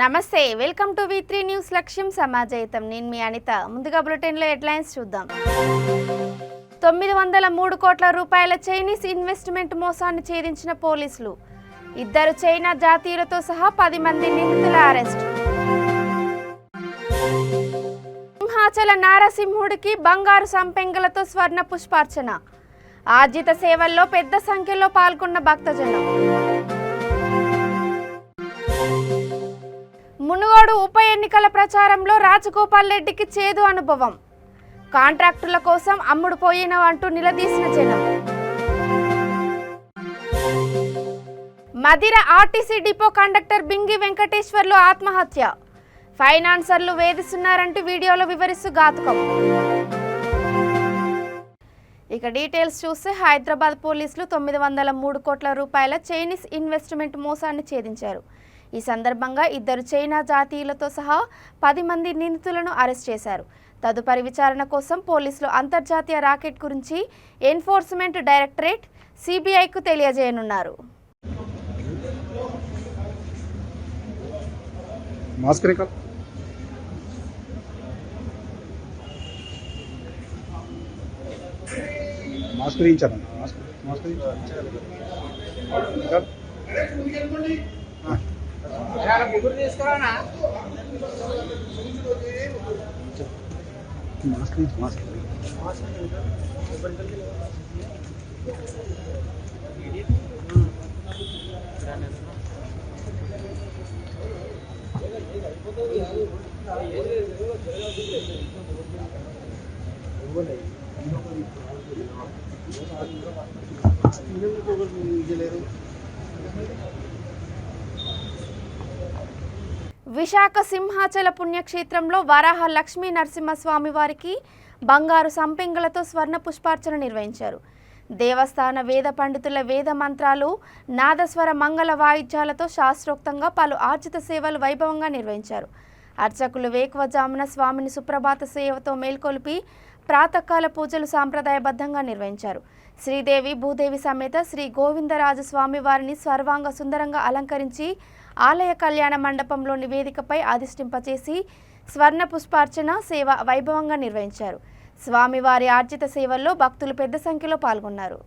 నమస్తే, welcome to V3 news. లక్ష్యం సమాజయితం. నేను మీ అనిత. ముందుగా బులెటిన్లో హెడ్లైన్స్ చూద్దాం. 903 కోట్ల రూపాయల చైనీస్ ఇన్వెస్ట్మెంట్ మోసాన్ని ఛేదించిన పోలీసులు. 2 చైనా జాతీయులతో సహా 10 మంది నిందితుల అరెస్ట్. సింహాచల నారసింహుడికి బంగారు సంపెంగలతో స్వర్ణ పుష్పార్చన. ఆర్జిత సేవల్లో పెద్ద సంఖ్యలో పాల్గొన్న భక్తజనం. మునుగోడు ఉప ఎన్నికల ప్రచారంలో రాజగోపాల్ రెడ్డికి చేదు అనుభవం. కాంట్రాక్టుల కోసం అమ్ముడుపోయినవంటూ నిలదీసిన జనం. Madhira RTC depot conductor Bingi Venkateswarlu ఆత్మహత్య. ఫైనాన్సర్లు వేధిస్తున్నారంటూ వీడియోలో వివరిస్తూ ఘాతుకం. ఇక డీటెయిల్స్ చూస్తే హైదరాబాద్ పోలీసులు 903 కోట్ల రూపాయల చైనీస్ ఇన్వెస్ట్మెంట్ మోసాన్ని ఛేదించారు. ఈ సందర్భంగా 2 చైనా జాతీయులతో సహా 10 మంది నిందితులను అరెస్ట్ చేశారు. తదుపరి విచారణ కోసం పోలీసులు అంతర్జాతీయ రాకెట్ గురించి ఎన్ఫోర్స్మెంట్ డైరెక్టరేట్ సిబిఐకు తెలియజేయనున్నారు. విశాఖ సింహాచల పుణ్యక్షేత్రంలో వరాహ లక్ష్మీ నరసింహస్వామి వారికి బంగారు సంపెంగలతో స్వర్ణ పుష్పార్చన నిర్వహించారు. దేవస్థాన వేద పండితుల వేద మంత్రాలు, నాదస్వర మంగళ వాయిద్యాలతో శాస్త్రోక్తంగా పలు ఆర్జిత సేవలు వైభవంగా నిర్వహించారు. అర్చకులు వేకువజామున స్వామిని సుప్రభాత సేవతో మేల్కొల్పి ప్రాతకాల పూజలు సాంప్రదాయబద్ధంగా నిర్వహించారు. శ్రీదేవి భూదేవి సమేత శ్రీ గోవిందరాజస్వామి వారిని సర్వాంగ సుందరంగా అలంకరించి ఆలయ కళ్యాణ మండపంలో నివేదికపై అధిష్ఠింపచేసి స్వర్ణ పుష్పార్చన సేవ వైభవంగా నిర్వహించారు. స్వామివారి ఆర్జిత సేవల్లో భక్తులు పెద్ద సంఖ్యలో పాల్గొన్నారు.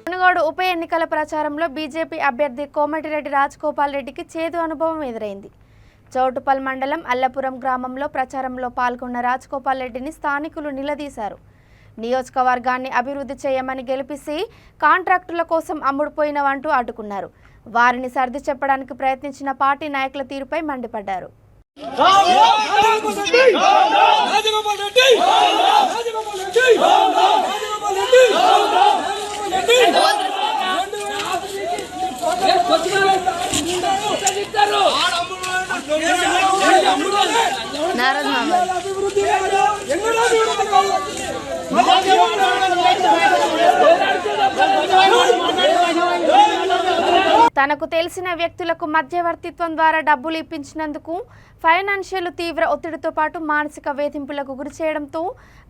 మునుగోడు ఉప ఎన్నికల ప్రచారంలో బీజేపీ అభ్యర్థి కోమటిరెడ్డి రాజగోపాల్ రెడ్డికి చేదు అనుభవం ఎదురైంది. చౌటుపల్ మండలం అల్లపురం గ్రామంలో ప్రచారంలో పాల్గొన్న రాజగోపాల్ రెడ్డిని స్థానికులు నిలదీశారు. నియోజకవర్గాన్ని అభివృద్ధి చేయమని గెలిపిసి కాంట్రాక్టుల కోసం అమ్ముడుపోయినవంటూ అడ్డుకున్నారు. వారిని సర్ది చెప్పడానికి ప్రయత్నించిన పార్టీ నాయకుల తీరుపై మండిపడ్డారు. తనకు తెలిసిన వ్యక్తులకు మధ్యవర్తిత్వం ద్వారా డబ్బులు ఇప్పించినందుకు ఫైనాన్షియల్ తీవ్ర ఒత్తిడితో పాటు మానసిక వేధింపులకు గురి చేయడంతో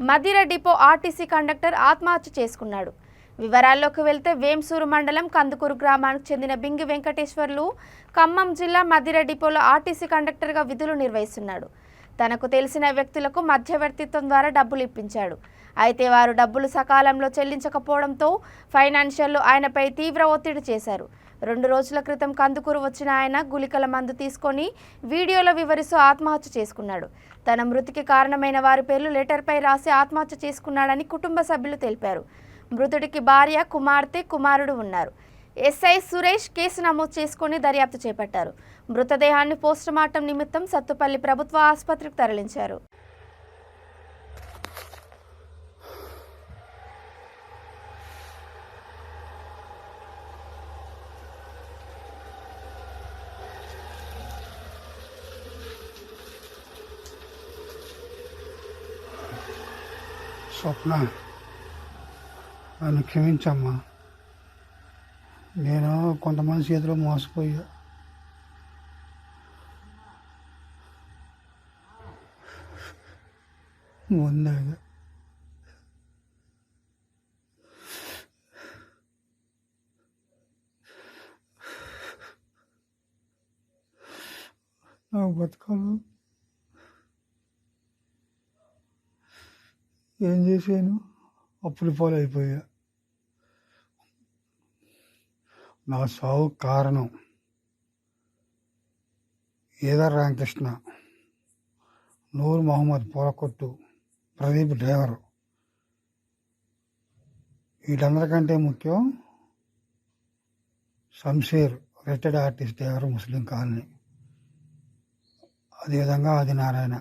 మదిర డిపో ఆర్టీసీ కండక్టర్ ఆత్మహత్య చేసుకున్నాడు. వివరాల్లోకి వెళ్తే వేంసూరు మండలం కందుకూరు గ్రామానికి చెందిన బింగి వెంకటేశ్వర్లు ఖమ్మం జిల్లా మదిర డిపోలో ఆర్టీసీ కండక్టర్గా విధులు నిర్వహిస్తున్నాడు. తనకు తెలిసిన వ్యక్తులకు మధ్యవర్తిత్వం ద్వారా డబ్బులు ఇప్పించాడు. అయితే వారు డబ్బులు సకాలంలో చెల్లించకపోవడంతో ఫైనాన్షియల్ ఆయనపై తీవ్ర ఒత్తిడి చేశారు. 2 రోజుల క్రితం కందుకూరు వచ్చిన ఆయన గుళికల మందు తీసుకొని వీడియోలో వివరిస్తూ ఆత్మహత్య చేసుకున్నాడు. తన మృతికి కారణమైన వారి పేర్లు లెటర్పై రాసి ఆత్మహత్య చేసుకున్నాడని కుటుంబ సభ్యులు తెలిపారు. మృతుడికి భార్య, కుమార్తె, కుమారుడు ఉన్నారు. ఎస్ఐ సురేష్ కేసు నమోదు చేసుకుని దర్యాప్తు చేపట్టారు. మృతదేహాన్ని పోస్టుమార్టం నిమిత్తం సత్తుపల్లి ప్రభుత్వ ఆసుపత్రికి తరలించారు. స్వప్న, నన్ను క్షమించమ్మా. నేను కొంతమంది చేతిలో మోసపోయా. ముందుగా నాకు బతకాలు ఏం చేశాను? అప్పులు పాలైపోయా. నా సావు కారణం ఈదర్ రామకృష్ణ, నూర్ మహమ్మద్ పూలకొట్టు, ప్రదీప్ డ్రైవరు. వీటందరికంటే ముఖ్యం శంషేర్, రిటైర్డ్ ఆర్టిస్ట్ డ్రైవర్, ముస్లిం కాలనీ. అదేవిధంగా ఆదినారాయణ.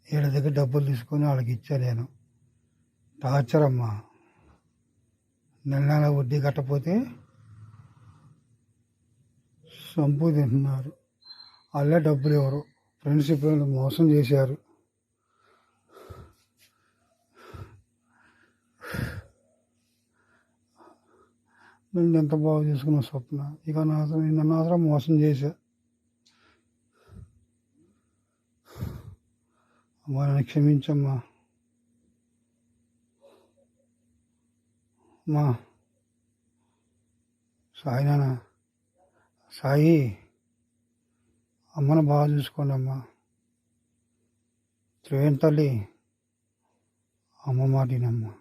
వీళ్ళ దగ్గర డబ్బులు తీసుకొని వాళ్ళకి ఇచ్చా నేను. టార్చర్ అమ్మా. నెల వడ్డీ కట్టకపోతే సంపు తింటున్నారు. వాళ్ళే డబ్బులు ఎవరు ఫ్రెండ్షిప్ మోసం చేశారు. నన్ను ఎంత బాగా చేసుకున్న స్వప్న, ఇక నన్ను మాత్రం మోసం చేశా. అమ్మా, నన్ను క్షమించమ్మా. అమ్మా సాయి, నాన్న సాయి, అమ్మను బాగా చూసుకోండి అమ్మా. త్రివేణి తల్లి, అమ్మ మాటినమ్మా.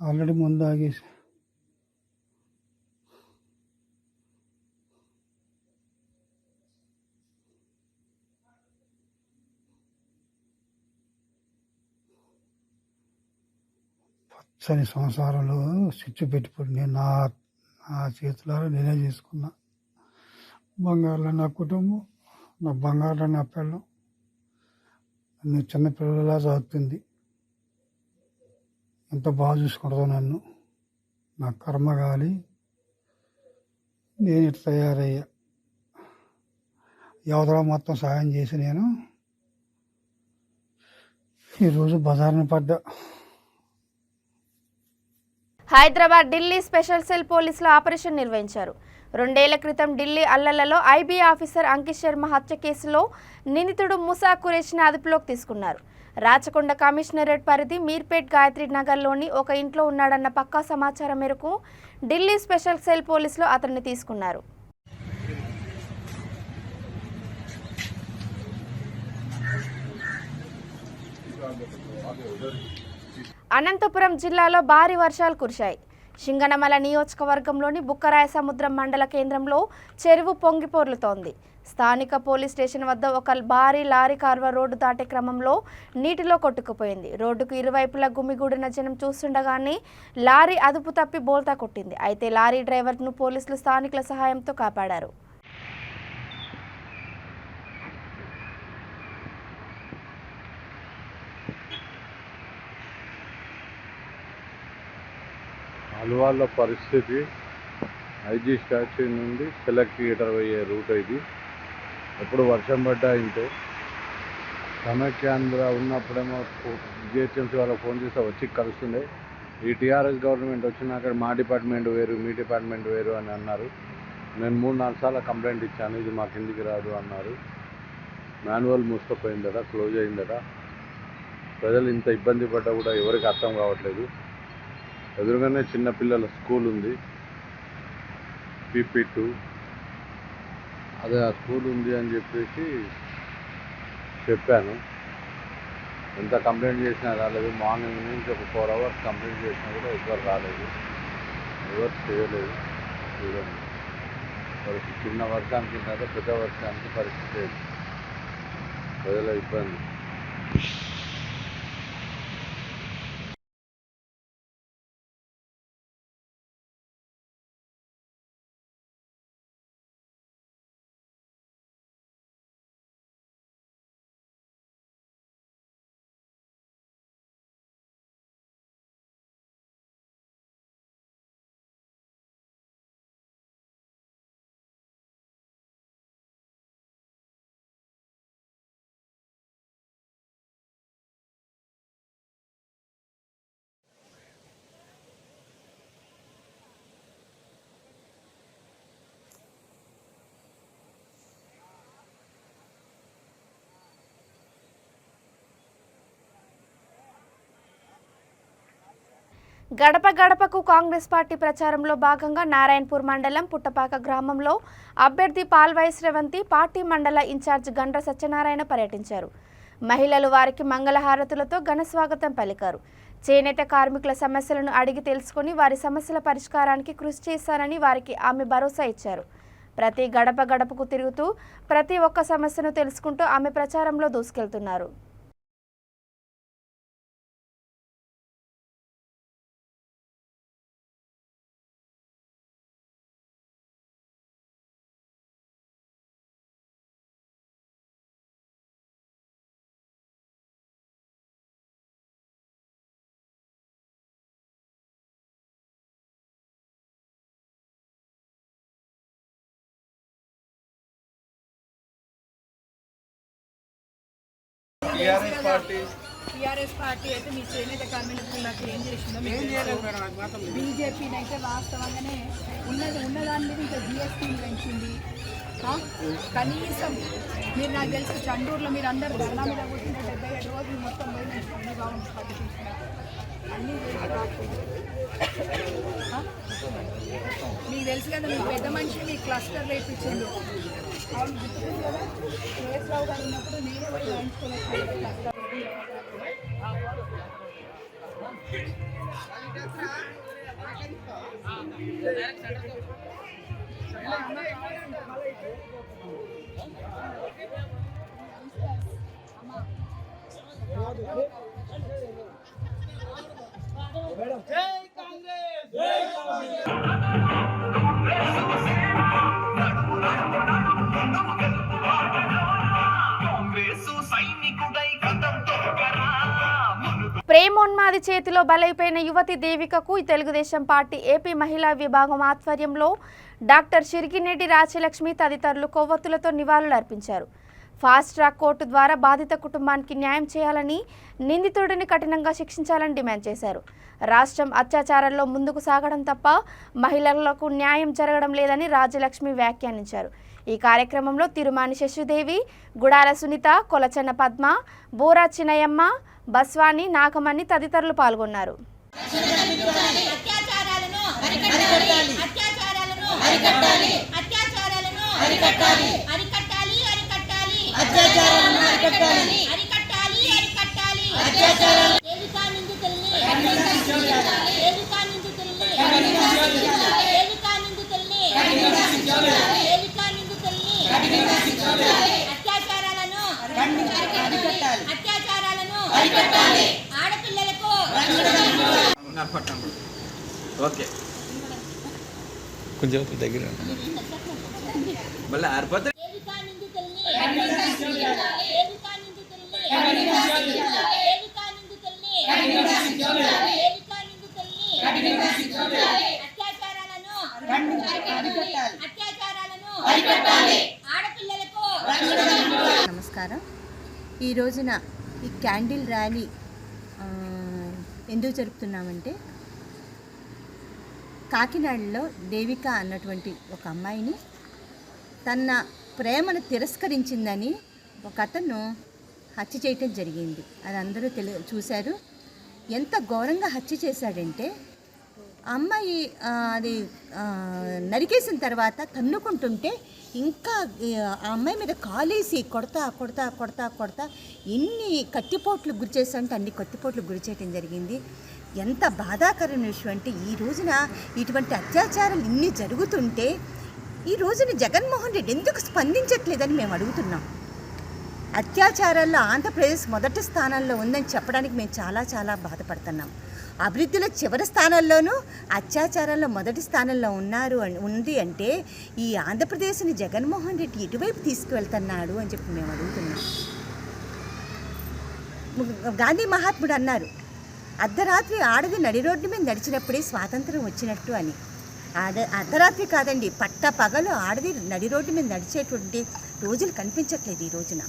ఆల్రెడీ ముందు ఆగేసి పచ్చని సంసారంలో స్విచ్ పెట్టుకుని నేను నా చేతులారా నేనే చేసుకున్నా. బంగారులో నా కుటుంబం, నా బంగారులో నా పిల్లం నన్ను చిన్నపిల్లలా సాగుతుంది. ఎంత బాగా చూసుకుంటుందో నన్ను. నా కర్మ గాలి నేను ఇట్లా తయారయ్యా. యువతలో మొత్తం సాయం చేసి నేను ఈరోజు బజార్ని పడ్డా. హైదరాబాద్ ఢిల్లీ స్పెషల్ సెల్ పోలీసులు ఆపరేషన్ నిర్వహించారు. 2 ఏళ్ల క్రితం ఢిల్లీ అల్లర్లలో ఐబీ ఆఫీసర్ అంకిత్ శర్మ హత్య కేసులో నిందితుడు ముసా ఖురేషిని అదుపులోకి తీసుకున్నారు. రాచకొండ కమిషనరేట్ పరిధి మీర్పేట్ గాయత్రి నగర్లోని ఒక ఇంట్లో ఉన్నాడన్న పక్కా సమాచారం మేరకు ఢిల్లీ స్పెషల్ సెల్ పోలీసులు అతన్ని తీసుకున్నారు. అనంతపురం జిల్లాలో భారీ వర్షాలు కురిశాయి. సింగనమల నియోజకవర్గంలోని బుక్కరాయ సముద్రం మండల కేంద్రంలో చెరువు పొంగిపొర్లుతోంది. స్థానిక పోలీస్ స్టేషన్ వద్ద ఒక భారీ లారీ కార్వ రోడ్డు దాటే క్రమంలో నీటిలో కొట్టుకుపోయింది. రోడ్డుకు ఇరువైపులా గుమిగూడిన జనం చూస్తుండగానే లారీ అదుపు తప్పి బోల్తా కొట్టింది. అయితే లారీ డ్రైవర్ను పోలీసులు స్థానికుల సహాయంతో కాపాడారు. అల్వాళ్ళ పరిస్థితి ఐజీ స్టాచ్యూ నుండి సెలెక్ట్ థియేటర్ అయ్యే రూట్ ఇది. ఎప్పుడు వర్షం పడ్డా ఇంతే. సమైక్యాంధ్ర ఉన్నప్పుడేమో జిహెచ్ఎంసీ వాళ్ళకి ఫోన్ చేస్తే వచ్చి కలుస్తుండే. ఈ టీఆర్ఎస్ గవర్నమెంట్ వచ్చినాక మా డిపార్ట్మెంట్ వేరు, మీ డిపార్ట్మెంట్ వేరు అని అన్నారు. నేను 3-4 సార్లు కంప్లైంట్ ఇచ్చాను, ఇది మా కిందికి రాదు అన్నారు. మాన్యువల్ మూసుకుపోయిందట, క్లోజ్ అయిందట. ప్రజలు ఇంత ఇబ్బంది పడ్డా కూడా ఎవరికి అర్థం కావట్లేదు. ఎదురుగానే చిన్నపిల్లల స్కూల్ ఉంది, PP2. అదే ఆ స్కూల్ ఉంది అని చెప్పేసి చెప్పాను. ఎంత కంప్లైంట్ చేసినా రాలేదు. మార్నింగ్ నుంచి ఒక 4 hours కంప్లైంట్ చేసినా కూడా ఎవరు రాలేదు, ఎవరు చేయలేదు. చూడండి పరిస్థితి. చిన్న వర్షానికి కాదు, పెద్ద వర్షానికి పరిస్థితి ప్రజల ఇబ్బంది. గడప గడపకు కాంగ్రెస్ పార్టీ ప్రచారంలో భాగంగా నారాయణపూర్ మండలం పుట్టపాక గ్రామంలో అభ్యర్థి పాల్వాయి శ్రవంతి పార్టీ మండల ఇన్ఛార్జ్ గండ్ర సత్యనారాయణ పర్యటించారు. మహిళలు వారికి మంగళహారతులతో ఘన స్వాగతం పలికారు. చేనేత కార్మికుల సమస్యలను అడిగి తెలుసుకుని వారి సమస్యల పరిష్కారానికి కృషి చేశారని వారికి ఆమె భరోసా ఇచ్చారు. ప్రతి గడప గడపకు తిరుగుతూ ప్రతి ఒక్క సమస్యను తెలుసుకుంటూ ఆమె ప్రచారంలో దూసుకెళ్తున్నారు. టీఆర్ఎస్ పార్టీ అయితే మీ చేనేత కార్మికులకు ఏం చేసిందో బీజేపీని అయితే వాస్తవంగానే ఉన్నదాని మీద ఇంకా జిఎస్టీని పెంచింది. కనీసం మీరు నాకు తెలిసి చండూరులో మీరు అందరు ధర్నా మీద కూర్చుంటే 77 రోజులు మొత్తం పోయి అన్ని బాగుంటుంది పట్టించుకున్నారు అన్నీ మీకు తెలుసు కదా, మీ పెద్ద మనిషి మీ క్లస్టర్ వేయించిండు. అవును గుర్తుకుంది కదా, కేఎస్రావు గారు ఉన్నప్పుడు నేనే పోయి వేయించుకున్నాను క్లస్టర్. ప్రేమోన్మాది చేతిలో బలైపోయిన యువతి దేవికకు తెలుగుదేశం పార్టీ ఏపీ మహిళా విభాగం ఆధ్వర్యంలో డాక్టర్ షిరిగినెడ్డి రాజ్యలక్ష్మి తదితరులు కొవ్వొత్తులతో నివాళులర్పించారు. ఫాస్ట్ ట్రాక్ కోర్టు ద్వారా బాధిత కుటుంబానికి న్యాయం చేయాలని, నిందితుడిని కఠినంగా శిక్షించాలని డిమాండ్ చేశారు. రాష్ట్రం అత్యాచారాల్లో ముందుకు సాగడం తప్ప మహిళలకు న్యాయం జరగడం లేదని రాజ్యలక్ష్మి వ్యాఖ్యానించారు. ఈ కార్యక్రమంలో తిరుమాని శశిదేవి, గుడాల సునీత, కొలచన్న పద్మ, బోరా చినయమ్మ, బస్వాని, నాగమణి తదితరులు పాల్గొన్నారు. ఓకే కొంచెం దగ్గర మళ్ళీ ఆరిపోతే నమస్కారం. ఈ రోజున ఈ క్యాండిల్ ర్యాలీ ఎందుకు జరుపుతున్నామంటే, కాకినాడలో దేవిక అన్నటువంటి ఒక అమ్మాయిని తన ప్రేమను తిరస్కరించిందని ఒక అతను హత్య చేయటం జరిగింది. అది అందరూ చూశారు. ఎంత ఘోరంగా హత్య చేశాడంటే, అమ్మాయి అది నరికేసిన తర్వాత తన్నుకుంటుంటే ఇంకా ఆ అమ్మాయి మీద కాలేసి కొడతా కొడతా కొడతా కొడతా ఎన్ని కత్తిపోట్లు గురి చేశారంటే అన్ని కత్తిపోట్లు గురి చేయడం జరిగింది. ఎంత బాధాకరమైన విషయం అంటే, ఈ రోజున ఇటువంటి అత్యాచారాలు ఇన్ని జరుగుతుంటే ఈ రోజున జగన్మోహన్ రెడ్డి ఎందుకు స్పందించట్లేదని మేము అడుగుతున్నాం. అత్యాచారాల్లో ఆంధ్రప్రదేశ్ మొదటి స్థానంలో ఉందని చెప్పడానికి మేము చాలా చాలా బాధపడుతున్నాం. అభివృద్ధిలో చివరి స్థానంలోనూ అత్యాచారాల్లో మొదటి స్థానంలో ఉంది అంటే ఈ ఆంధ్రప్రదేశ్ని జగన్మోహన్ రెడ్డి ఎటువైపు తీసుకువెళ్తున్నాడు అని చెప్పి మేము అడుగుతున్నాం. గాంధీ మహాత్ముడు అన్నారు, అర్ధరాత్రి ఆడది నడి రోడ్డు మీద నడిచినప్పుడే స్వాతంత్రం వచ్చినట్టు అని. అర్ధరాత్రి కాదండి, పట్ట పగలు ఆడది నడి రోడ్డు మీద నడిచేటువంటి రోజులు కనిపించట్లేదు ఈ రోజున.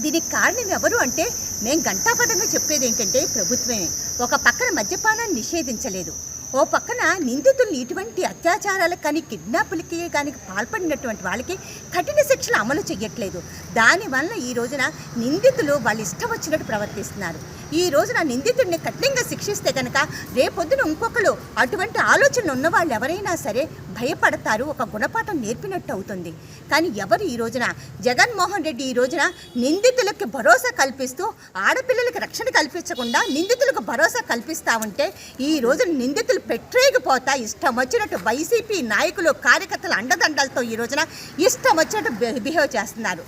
దీనికి కారణం ఎవరు అంటే, మేము ఘంటాపథంగా చెప్పేది ఏంటంటే ప్రభుత్వమే. ఒక పక్కన మద్యపానాన్ని నిషేధించలేదు, ఓ పక్కన నిందితుల్ని ఇటువంటి అత్యాచారాలకు కానీ కిడ్నాపులకి కానీ పాల్పడినటువంటి వాళ్ళకి కఠిన శిక్షలు అమలు చేయట్లేదు. దానివల్ల ఈ రోజున నిందితులు వాళ్ళు ఇష్టం వచ్చినట్టు ప్రవర్తిస్తున్నారు. ఈ రోజున నిందితుడిని కఠినంగా శిక్షిస్తే కనుక రేపొద్దున ఇంకొకరు అటువంటి ఆలోచనలు ఉన్న వాళ్ళు ఎవరైనా సరే భయపడతారు, ఒక గుణపాఠం నేర్పినట్టు అవుతుంది. కానీ ఎవరు ఈ రోజున జగన్మోహన్ రెడ్డి ఈ రోజున నిందితులకు భరోసా కల్పిస్తూ ఆడపిల్లలకి రక్షణ కల్పించకుండా నిందితులకు భరోసా కల్పిస్తూ ఉంటే ఈ రోజున నిందితులు పెట్టేగిపోతా ఇష్టం వచ్చినట్టు వైసీపీ నాయకులు కార్యకర్తల అండదండలతో ఈ రోజున ఇష్టం వచ్చినట్టు బిహేవ్ చేస్తున్నారు.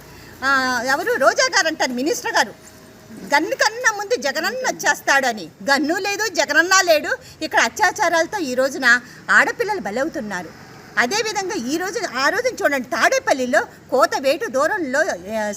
ఎవరు రోజా గారు అంటారు, మినిస్టర్ గారు, గన్ను కన్నా ముందు జగనన్న వచ్చేస్తాడు అని. గన్ను లేదు, జగనన్న లేడు. ఇక్కడ అత్యాచారాలతో ఈ రోజున ఆడపిల్లలు బలవుతున్నారు. అదేవిధంగా ఆ రోజున చూడండి, తాడేపల్లిలో కోతవేటు దూరంలో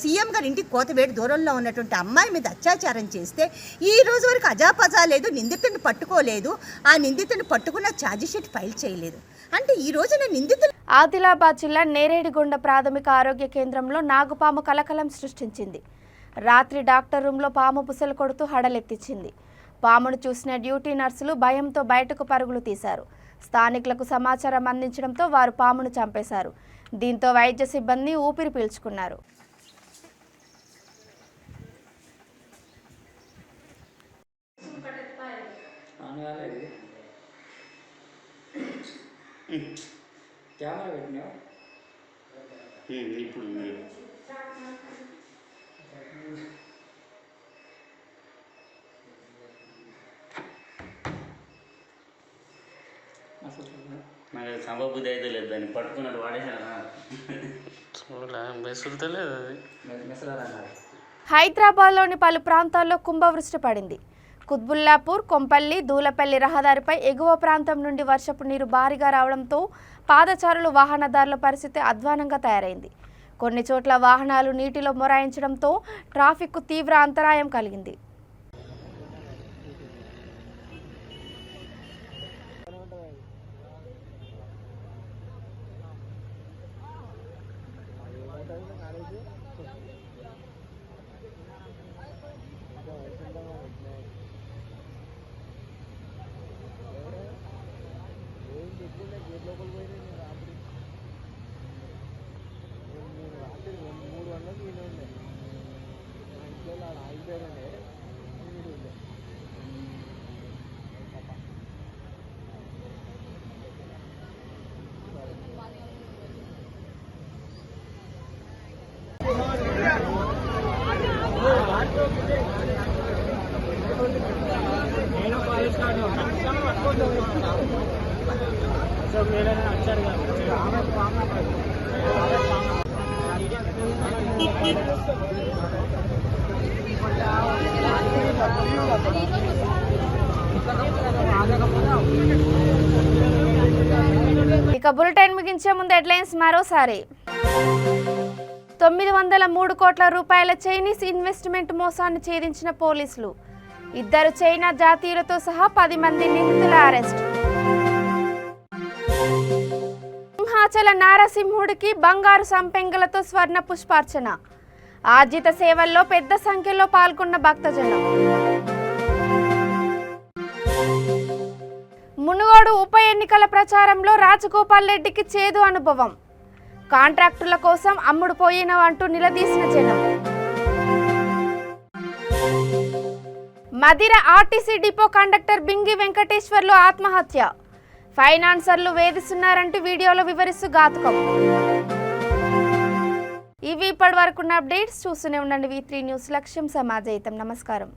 సీఎం గారి ఇంటికి కోతవేటు దూరంలో ఉన్నటువంటి అమ్మాయి మీద అత్యాచారం చేస్తే ఈ రోజు వరకు అజాపజా లేదు, నిందితుడిని పట్టుకోలేదు. ఆ నిందితుడిని పట్టుకున్న ఛార్జిషీట్ ఫైల్ చేయలేదు. అంటే ఈ రోజున నిందితులు. ఆదిలాబాద్ జిల్లా నేరేడిగొండ ప్రాథమిక ఆరోగ్య కేంద్రంలో నాగుపాము కలకలం సృష్టించింది. రాత్రి డాక్టర్ రూమ్లో పాము బుసలు కొడుతూ హడలెత్తించింది. పామును చూసిన డ్యూటీ నర్సులు భయంతో బయటకు పరుగులు తీశారు. స్థానికులకు సమాచారం అందించడంతో వారు పామును చంపేశారు. దీంతో వైద్య సిబ్బంది ఊపిరి పీల్చుకున్నారు. నాకు సంభబుద్ధి అయితే లేదు, దాన్ని పట్టుకున్నట్టు వాడేసాను. హైదరాబాద్లోని పలు ప్రాంతాల్లో కుంభవృష్టి పడింది. కుత్బుల్లాపూర్, కొంపల్లి, దూలపల్లి రహదారిపై ఎగువ ప్రాంతం నుండి వర్షపు నీరు భారీగా రావడంతో పాదచారులు, వాహనదారుల పరిస్థితి అధ్వానంగా తయారైంది. కొన్ని చోట్ల వాహనాలు నీటిలో మొరాయించడంతో ట్రాఫిక్కు తీవ్ర అంతరాయం కలిగింది. ఇక బులెటిన్ ముగించే ముందు హెడ్లైన్స్ మరోసారి. 903 కోట్ల రూపాయల చైనీస్ ఇన్వెస్ట్మెంట్ మోసాన్ని ఛేదించిన పోలీసులు. 2 చైనా జాతీయులతో సహా 10 మంది నిందితుల అరెస్ట్. సింహాచల నారసింహుడికి బంగారు సంపెంగలతో స్వర్ణ పుష్పార్చన. ఆర్జిత సేవల్లో పెద్ద సంఖ్యలో పాల్గొన్న భక్తజనం. మునుగోడు ఉప ఎన్నికల ప్రచారంలో రాజగోపాల్ రెడ్డికి చేదు అనుభవం. కాంట్రాక్టుల కోసం అమ్ముడుపోయినవంటూ నిలదీసిన జనం. Madhira RTC depot conductor Bingi Venkateswarlu ఆత్మహత్య. ఫైనాన్సర్లు వేధిస్తున్నారంటూ వీడియోలో వివరిస్తూ ఘాతుకం. ఇవి ఇప్పటి వరకున్న అప్డేట్స్. చూస్తూనే ఉండండి V3 న్యూస్. లక్ష్యం సమాజహితం. నమస్కారం.